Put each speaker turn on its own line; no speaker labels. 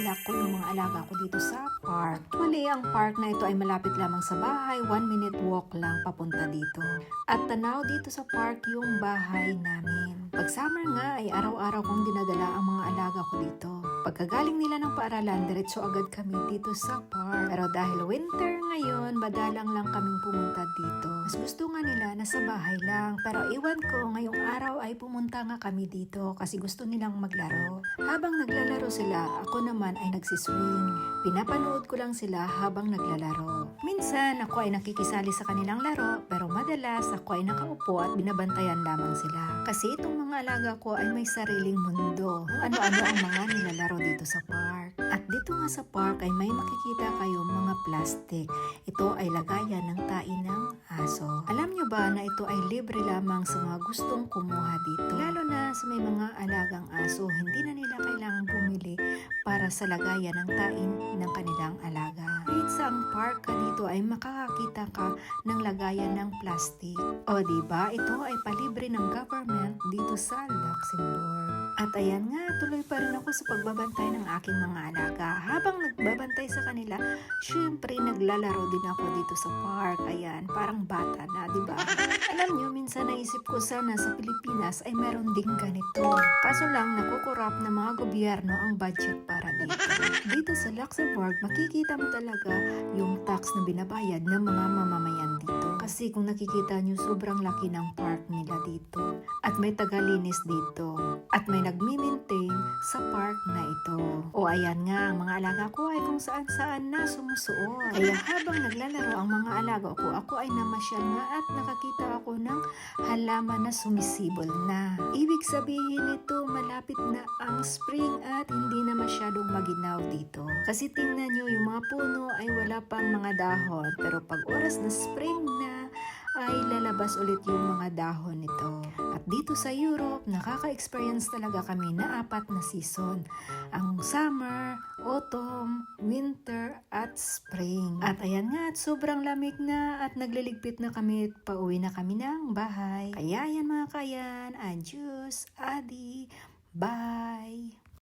pinanganak ko yung mga alaga ko dito sa park. Mali, ang park na ito ay malapit lamang sa bahay, 1 minute walk lang papunta dito. At tanaw dito sa park yung bahay namin. Pag summer nga ay araw-araw kong dinadala ang mga alaga ko dito. Pagkagaling nila ng paaralan, diretso agad kami dito sa park. Pero dahil winter ngayon, madalang lang kaming pumunta dito. Mas gusto nga nila na sa bahay lang. Pero iwan ko, ngayong araw ay pumunta nga kami dito kasi gusto nilang maglaro. Habang naglalaro sila, ako naman ay nagsiswing. Pinapanood ko lang sila habang naglalaro. Minsan ako ay nakikisali sa kanilang laro, pero madalas ako ay nakaupo at binabantayan lamang sila. Kasi itong mga alaga ko ay may sariling mundo. Ano-ano ang mga nilalaro dito sa park. At dito nga sa park ay may makikita kayong mga plastic. Ito ay lagayan ng tain ng aso. Alam nyo ba na ito ay libre lamang sa mga gustong kumuha dito? Lalo na sa may mga alagang aso, hindi na nila kailangang bumili para sa lagayan ng tain ng kanilang alaga. Kahit sa ang park ka dito ay makakakita ka ng lagayan ng plastic. O diba, ito ay palibre ng government dito sa Luxembourg. At ayan nga, tuloy pa rin ako sa pagbabantay ng aking mga alaga. Habang nagbabantay sa kanila, syempre naglalaro din ako dito sa park. Ayan, parang bata na, diba? Alam nyo, minsan naisip ko sana sa Pilipinas ay meron ding ganito. Kaso lang, nakukurap ng mga gobyerno ang budget para dito. Dito sa Luxembourg, makikita mo talaga yung tax na binabayad ng mga mamamayan dito. Kasi kung nakikita nyo, sobrang laki ng park nila dito. At may tagalinis dito. At may nagmi-maintain sa park na ito. O ayan nga, ang mga alaga ko ay kung saan-saan na sumusuot. Kaya habang naglalaro ang mga alaga ko, ako ay namasyal nga at nakakita ako ng halaman na sumisibol na. Ibig sabihin nito, malapit na ang spring at hindi na masyadong maginaw dito. Kasi tingnan nyo, yung mga puno ay wala pang mga dahon. Pero pag oras na spring na, ay lalabas ulit yung mga dahon nito. At dito sa Europe, nakaka-experience talaga kami na 4 na season. Ang summer, autumn, winter, at spring. At ayan nga, at sobrang lamig na at nagliligpit na kami at pauwi na kami ng bahay. Kaya yan mga kayan, adios, adi, bye!